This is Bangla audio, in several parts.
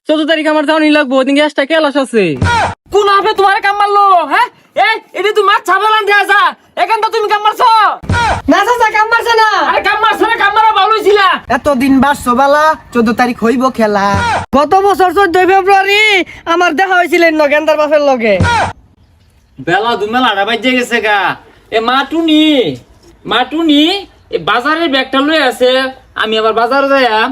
14 তারিখ আমার যাওয়ানি লাগবো, ওদিন গ্যাসটা কেলাস আছে। কোন হবে তোমার কাম মারলো? হ্যাঁ এই এটি তুমি মাছ ছাবালান দেয়া যা, এখান তো তুমি কাম মারছো না চাচা, কাম মারছে না। আরে কাম মারছো না, কাম মারা ভালো হইছিলা। এতদিন বাসছো বালা, 14 তারিখ হইব খেলা। গত বছর 14 ফেব্রুয়ারি আমার দেখা হয়েছিল নগেন্দার বাপের লগে। বেলা দুমেলাটা বাজে গেছে গা। এ মাটুনি এ বাজারের ব্যাগটা লই আছে, আমি আবার বাজারে যাইয়াম।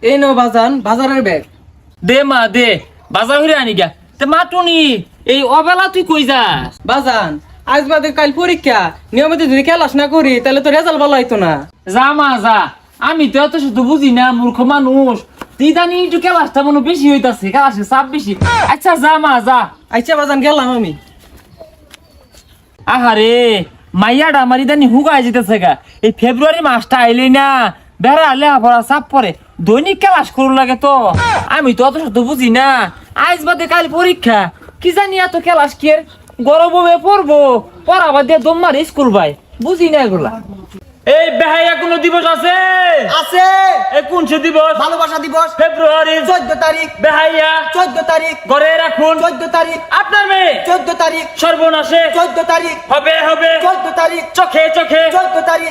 এই নো বাজান, বাজারের ব্যাগ। দে মা দে, বাজার হইরে আনি গা। তে মাটুনি এই অবেলা তুই কই যাস? বাজান, আজ বাদে কাল পরীক্ষা, নিয়মিত যদি খেলাস না করি তাহলে তো রেজাল্ট ভালো হইতো না। যা মা যা, আমি তো এত শুধু বুঝি না, মূর্খ মানুষ। তুই জানি একটু ক্লাসটা মনে বেশি হইতাছে, ক্লাসে চাপ বেশি। আচ্ছা যা মা যা। আচ্ছা বাজান, গেলাম আমি। আহারে মাইয়াটা আমার ইদানি হুগাই যেতেছে গা। এই ফেব্রুয়ারি মাসটা আইলেই না বেড়া লেহাপড়া চাপ পরে, দৈনিক ক্লাস করু লাগে তো। আমি তো অত শত বুঝি না, আজ বাদে কাল পরীক্ষা, কি জানি এত ক্লাস কি এর গরম হবে পড়বো, পড়া বাদ দিয়ে দম মারি স্কুল ভাই, বুঝি না এগুলা। এই বেহাইয়া কোনো দিবস আছে? আছে এই কোন সে দিবস? ভালোবাসা দিবস, ফেব্রুয়ারি 14 তারিখ। বেহাইয়া 14 তারিখ ঘরে রাখুন। 14 তারিখ। আপনার মেয়ে 14 তারিখ। সর্বনাশে 14 তারিখ। হবে 14 তারিখ। চোখে 14 তারিখ।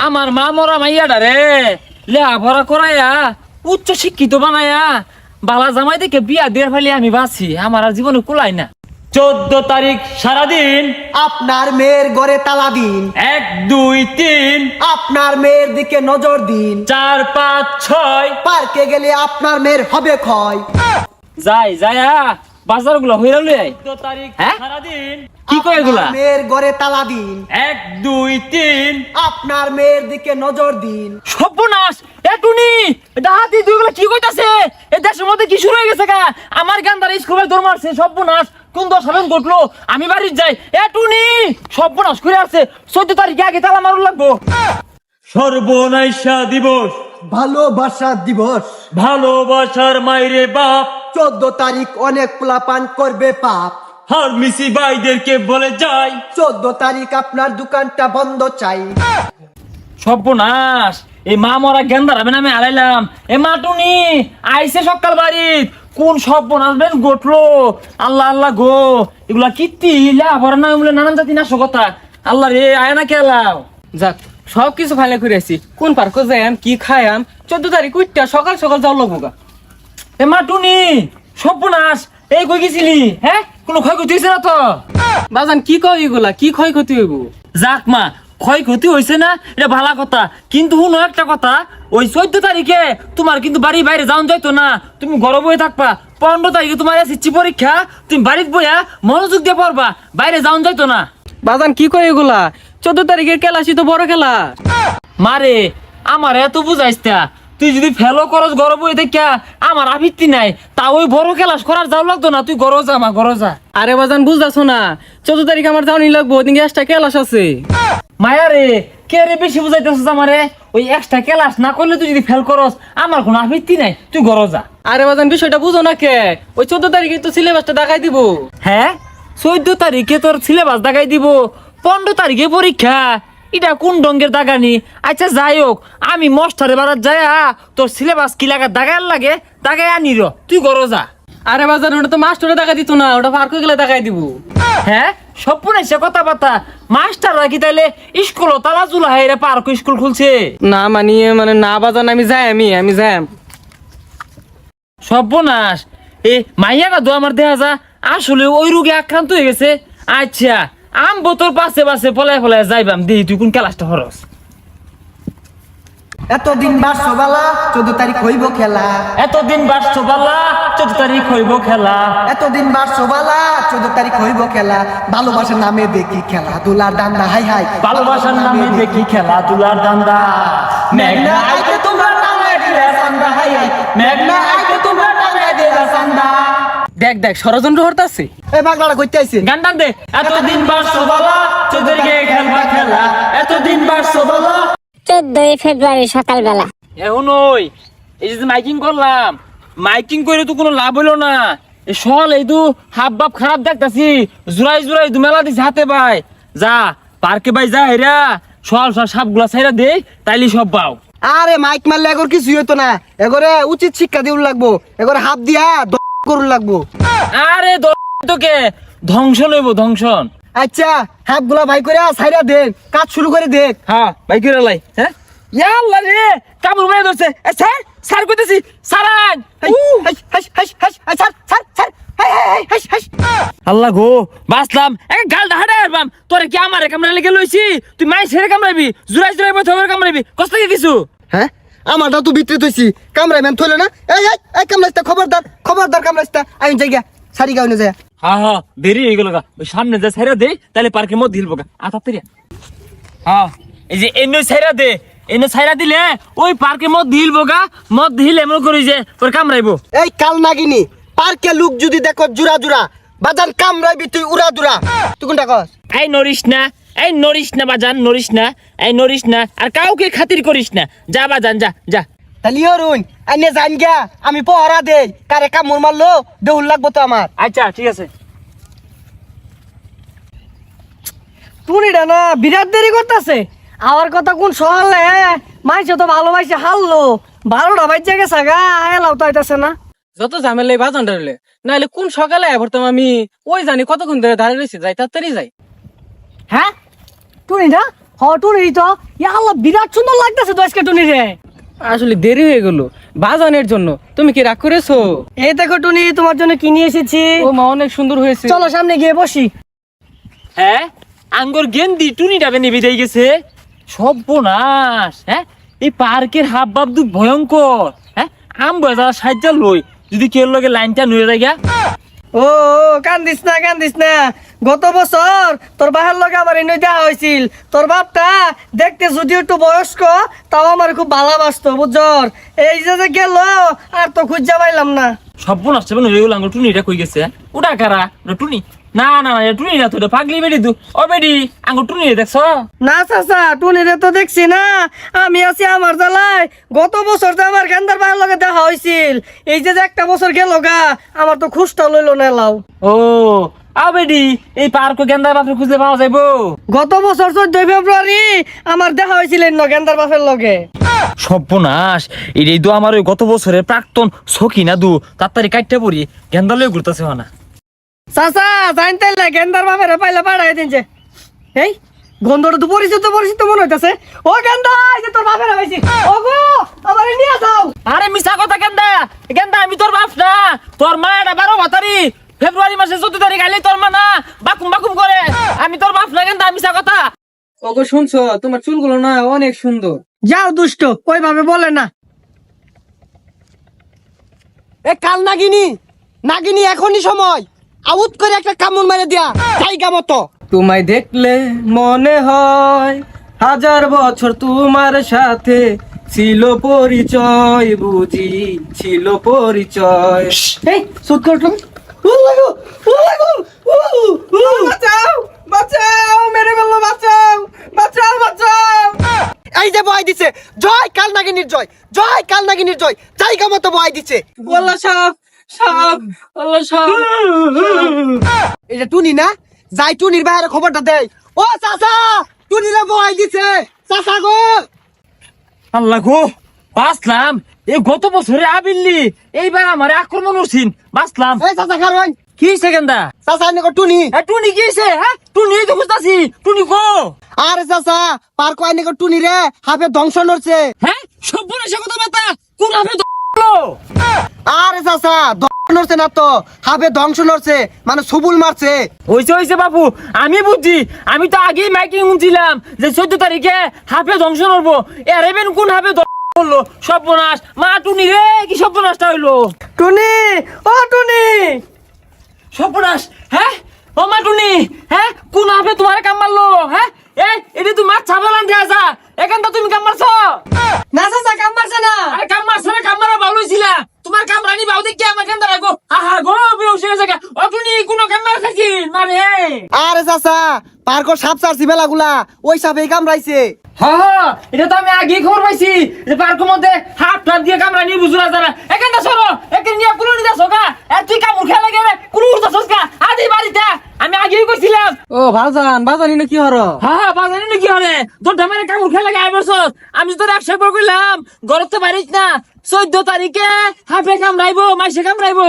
আমার মা মরা মাইয়াডা রে লেহাপড়া করাইয়া উচ্চ শিক্ষিত বানায়া বালা জামাই দেখে বিয়া দিয়ে ফেলে আমি বাঁচি, আমার আর জীবনে কুলাই না। 14 তারিখ সারাদিন আপনার মেয়ের ঘরে তালা দিন। 1 2 3 আপনার মেয়ের দিকে নজর দিন। 4 5 6 পার্কে গেলে আপনার মেয়ের হবে ক্ষয়। যাই যায়া বাজার গুলো হইরা লই আই। 14 তারিখ সারাদিন কি কয় এগুলা? আপনার মেয়ের ঘরে তালা দিন। 1 2 3 আপনার মেয়ের দিকে নজর দিন। সর্বনাশ! এটুনি ডাহাতি দুইগুলা কি কইতাছে? এই দেশের মধ্যে কি শুরু হয়ে গেছে গা? আমার গান্দার স্কুলে দৌড় মারছে, সর্বনাশ! কোন দশাবেন ঘটলো? আমি বাড়ি যাই। এটুনি সর্বনাশ করে আছে, 14 তারিখে আগে তালা মারুন লাগবো। সর্বনাশা দিবস, ভালোবাসা দিবস, ভালোবাসার মাইরে বাপ, 14 তারিখ অনেক পোলাপান করবে পাপ। হার মিসি ভাইদেরকে বলে যাই, 14 তারিখ আপনার দোকানটা বন্ধ চাই। সর্বনাশ! এই মা মরা গেন্দার আমি নামে আলাইলাম। এ মাটুনি আইসে সকাল বাড়িত, কোন সর্বনাশ বেন ঘটলো? আল্লাহ আল্লাহ গো, এগুলা কীর্তি লেহাপড়া না বলে নানান জাতি নাশকতা। আল্লাহ রে, আয় না কেলাও। যাক, সব কিছু ফাইলে করে আসি। কোন পার্কে যাইম, কি খাইম, 14 তারিখ উঠটা সকাল সকাল যাও লাগবো গা। এ মাটুনি সর্বনাশ! এই কই গেছিলি? হ্যাঁ, কোনো ক্ষয়ক্ষতি হয়েছে না তো? বাজান কি কয় এগুলা, কি ক্ষয়ক্ষতি হইব? যাক মা, ক্ষয়ক্ষতি হয়েছে না এটা ভালো কথা, কিন্তু শুনো একটা কথা, ওই 14 তারিখে তোমার কিন্তু বাড়ি বাইরে যাওয়া যাইতো না, তুমি ঘরে বয়ে থাকবা। 15 তারিখে তোমার এসএসসি পরীক্ষা, তুমি বাড়িতে বইয়া মনোযোগ দিয়ে পড়বা, বাইরে যাওয়া যাইতো না। বাজান কি কয় এগুলা? 14 তারিখের খেলাসি তো বড় খেলা। মারে আমার এত বুঝাইস তা, তুই যদি ফেলো করস ঘরে বই দেখা আমার আবৃত্তি নাই, তা ওই বড় ক্লাস করার যাও লাগতো না, তুই ঘরে যা মা, ঘরে যা। আরে বাজান বুঝতেছো না, 14 তারিখ আমার যাওয়ানি লাগবো, ওদিন গ্যাসটা কেলাস আছে। মায়া রে, কে রে বেশি বুঝাইতেছিস আমারে? ওই এক্সট্রা ক্লাস না করলে তুই যদি ফেল করস আমার কোনো আবৃত্তি নাই, তুই ঘরে যা। আরে বাজান বিষয়টা বুঝো না কে? ওই 14 তারিখে তো সিলেবাসটা দেখাই দিব। হ্যাঁ, 14 তারিখে তোর সিলেবাস দেখাই দিব, 15 তারিখে পরীক্ষা, এটা কোন ডঙ্গের দাগানি? আচ্ছা যাই হোক, আমি মস্টারে বারাত যায়া তোর সিলেবাস কি লাগা দাগাই লাগে দাগাই আনি র, তুই ঘরে যা। আরে বাজান ওটা তো মাস্টারে দেখা দিত না, ওটা পার্কে গেলে দেখাই দিব। হ্যাঁ, সব কথা বাতা মাস্টাররা কি তাইলে স্কুল তালা জুলা হাইরে পার্ক স্কুল খুলছে? না মানে না বাজান, আমি যাই, আমি যাই। সর্বনাশ! এ মাইয়াটা দো আমার দেখা যা আসলে ওই রোগে আক্রান্ত হয়ে গেছে। আচ্ছা আম বোতর পাশে পাশে পলায় পলায় যাইবাম, দিই তুই কোন ক্লাসটা হরস। এতদিন বাসছো বালা, 14 তারিখ হইব খেলা। এতদিন বাসছো বালা, 14 তারিখ হইব খেলা। এতদিন বাসছো বালা, 14 তারিখ হইব খেলা। ভালোবাসার নামে দেখি খেলা দুলার ডান্ডা, হাই হাই ভালোবাসার নামে দেখি খেলাধুলার দান্দা। মেঘনা আইতে তোমরা টাঙ্গাই দিলে সান্দা, হাই হাই মেঘনা আইতে তোমরা টাঙ্গাই দিলে সান্দা। দেখ ষড়যন্ত্র হরতাছে। এই পাগলাটা কইতে আইছে। গান টান দে। এতদিন বাসছো বালা, 14 তারিখে খেলবা খেলা। এতদিন বাসছো বালা। 14 ফেব্রুয়ারি সকালবেলা এখন ওই এই যে মাইকিং করলাম, মাইকিং করে তো কোনো লাভ হইলো না। এই সল এই তো হাব বাপ খারাপ দেখতাছি, জুড়াই দু মেলা দিছে হাতে ভাই। যা পার্কে ভাই যা হেরা সল সাপ গুলা ছাইরা দে, তাইলে সব পাও। আরে মাইক মারলে এগর কিছুই হইতো না, এগরে উচিত শিক্ষা দিউল লাগবো, এগরে হাত দিয়া করুন লাগবো। আরে তোকে ধ্বংসন হইব ধ্বংসন। আচ্ছা হাত গুলা ভাই করে সাইরা দেন, কাজ শুরু করে দেখ। হ্যাঁ ভাই করে লাই। হ্যাঁ ইয়াল্লা রে কামড় মেরে ধরছে। স্যার স্যার কইতেছি সারান। আল্লাহ গো বাসলাম এক গাল হাড়ে আরবাম। তোরে কি আমারে কামড়া লেগে লইছি? তুই মাই ছেড়ে কামড়াবি, জুরাই জুরাই বইতে কামড়াবি, কষ্ট কি কিছু? হ্যাঁ আমারটা তো বিতরিত হইছি, কামরাইম্যান থইলে না। এই কামরাইস্তা খবরদার, খবরদার কামরাইস্তা, আমি জায়গা সারি গাউনে যায়। হ্যাঁ হ্যাঁ দেরি হয়ে গেল গা, ওই সামনে যা ছেড়ে দে তাহলে পার্কের মধ্যে হিলবো গা। আতাত্তরিয়া হ্যাঁ এই যে এনে ছেড়ে দে, এনে ছাইরা দিলে ওই পার্কের মধ্যে হিলবো গা। মধ্যে হিলে এমন করি যে তোর কামড়াইবো। এই কাল নাগিনি পার্কে লোক যদি দেখো জুরা জুরা বাজান কামরাইবি তুই উড়া দুরা। তুই কোনটা কস? এই নড়িস না, এই নড়িস না বাজান, নড়িস না, এই নড়িস না, আর কাউকে খাতির করিস না। যা বাজান যা যা। তাহলে অরুণ আইনে জান গিয়া, আমি পহরা দেই, কারে কামড় মারলো দেউল লাগবো তো আমার। আচ্ছা ঠিক আছে। টুনিটা না বিরাট দেরি করতেছে, আমার কথা কোন সহালে মাইছে তো ভালোবাসে হারলো, 12টা বাজে গেছে গা, এলাও তো আইতাছে না। যত ঝামেলা বাজান ডারলে নাহলে কোন সকালে আইবরতাম আমি, ওই জানি কতক্ষণ ধরে দাঁড়িয়ে রয়েছি, যাই তাড়াতাড়ি যাই। হ্যাঁ টুনিটা, হ টুনি তো ইয়াল্লা বিরাট সুন্দর লাগতেছে তো আজকে টুনি রে। আসলে দেরি হয়ে গেল বাজানের জন্য, তুমি কি রাগ করেছো? এই দেখো টুনি তোমার জন্য কি নিয়ে এসেছি। ও মা অনেক সুন্দর হয়েছে। চলো সামনে গিয়ে বসি। হ্যাঁ আঙ্গুর গেন্দি টুনিটা বেনি বিদায় গেছে। সর্বনাশ। হ্যাঁ এই পার্কের হাব ভাব দু ভয়ঙ্কর। হ্যাঁ আম বাজার সাহায্য লই যদি কেউ লগে লাইনটা নুয়ে যায় গা। ও কান্দিস না কান্দিস না, গত বছর তোর বাহার লগে আমার এনে দেওয়া হয়েছিল। তোর বাপটা দেখতে যদি একটু বয়স্ক, তাও আমার খুব ভালোবাসতো বুঝছর। এই যে গেল আর তো খুঁজা পাইলাম না। সর্বনাশ হয়ে গেল। আঙ্গুর টুনিটা কই গেছে? ওটা কারা? ওটা টুনি? না না না টুনি না, তো এটা পাগলি বেডি দু। ও বেডি আঙ্গুর টুনি দেখছো? না চাচা টুনিরে তো দেখছি না, আমি আছি আমার জ্বালায়। গত বছর তো আমার গেন্দার বাহার লগে দেখা হয়েছিল, এই যে একটা বছর গেল গা, আমার তো খুঁজটা লইলো না লাও। ও আবেডি এই পার্ক গেন্দার বাপরে খুঁজে পাওয়া যাইবো? গত বছর 14 ফেব্রুয়ারি আমার দেখা হয়েছিল গেন্দার বাপের লগে। সর্বনাশ। এই দু আমার ওই গত বছরের প্রাক্তন সখী না দু, তাড়াতাড়ি কাটতে পড়ি, গেন্দার লয়ে ঘুরতেছে না। চাচা জানতে গেন্দার বাপের পাইলে পাঠাই দিনছে। এই গন্ধটা তো পরিচিত পরিচিত মনে হইতাছে। ও গেন্দা এই যে তোর বাপের হইছি, ওগো আমারে নিয়ে যাও। আরে মিছা কথা গেন্দা, গেন্দা আমি তোর বাপ না, তোর মা। এটা 12 তারিখ ফেব্রুয়ারি মাসের 14 তারিখ আইলে তোর মা না বাকুম বাকুম করে। আমি তোর বাপ না গেন্দা, মিছা কথা। ওগো শুনছো, তোমার চুলগুলো না অনেক সুন্দর। যাও দুষ্ট, ওইভাবে বলে না। এ কাল নাগিনি নাগিনি এখনই সময়, আউট করে একটা কামড় মেরে দিয়া জায়গা মতো। তোমায় দেখলে মনে হয় 1000 বছর তোমার সাথে ছিল পরিচয়, বুঝি ছিল পরিচয়। এই সুদ করলাম। বাঁচাও বাঁচাও, মেরে ফেললো, বাঁচাও বাঁচাও বাঁচাও। এই যে বয় দিছে, জয় কাল নাগিনীর জয়, জয় কাল নাগিনীর জয়, জায়গা মতো বয় দিছে। ওয়াল্লা সাপ সাপ, ওয়াল্লা সাপ। এটা টুনি না, যাই টুনির বাইরে খবরটা দেয়। ও চাচা টুনিরে বয় দিছে, চাচা গো। আল্লাহ গো বাঁচলাম। এই গত বছরে আবিল্লি এইবার আমার আক্রমণ উঠছিন, বাঁচলাম। এই চাচা কারণ কি হয়েছে গেন্দা? চাচা নিকো টুনি। টুনি কি হয়েছে? হ্যাঁ টুনি তো খুঁজতাছি, টুনি গো। আরে চাচা পার কয় নিকো টুনি রে হাফে ধ্বংস নড়ছে। হ্যাঁ সর্বনাশা কথা বার্তা কোন হবে? আরে চাচা ধ্বংস নড়ছে না তো, হাফে ধ্বংস নড়ছে, মানে সবুল মারছে। হয়েছে হয়েছে বাপু, আমি বুঝছি। আমি তো আগেই মাইকিং শুনছিলাম যে 14 তারিখে হাফে ধ্বংস নড়বো। এর এবেন কোন হাফে বললো? সর্বনাশ। মা টুনি রে কি সর্বনাশটা হইলো? টুনি ও টুনি সর্বনাশ। হ্যাঁ ও মা টুনি, হ্যাঁ কোন হাফে তোমার কাম মারলো? হ্যাঁ এটা তুমি মাছ ছাবালান দেয়া যা, এখানটা তুমি কাম মারছো? না চাচা কাম মারছে না। আরে কাম মারছো না, কাম মারা ভালো ছিলা। তোমার কাম রানি বাউ দেখি আমার কেন রাখো। আহা গো বেউস হয়ে যায়। ও টুনি কোন কাম মার থাকি না রে? আরে চাচা পার্ক সাপ চারছি বেলাগুলা, ওই সাপেই কামড়াইছে। হ্যাঁ এটা তো আমি আগেই খবর পাইছি যে পার্কের মধ্যে হাফ টাপ দিয়ে কামড়া নিয়ে বুঝুরা যারা এখানটা সরো, এখান নিয়ে কুলুনি যাচ্ছ গা। আর তুই কামড় খেলা গেলে কুলুর যাচ্ছ গা আদি বাড়িতে। আমি আগেই কইছিলাম। ও বাজান বাজানি না কি হর হ্যাঁ বাজারে নাকি হরে তোর ধামের কামড় খেলে গায়ে বসছ আমি তো একশো বার কইলাম ঘর তো বাড়িস না 14 তারিখে হাফে কামড়াইবো মাইসে কামড়াইবো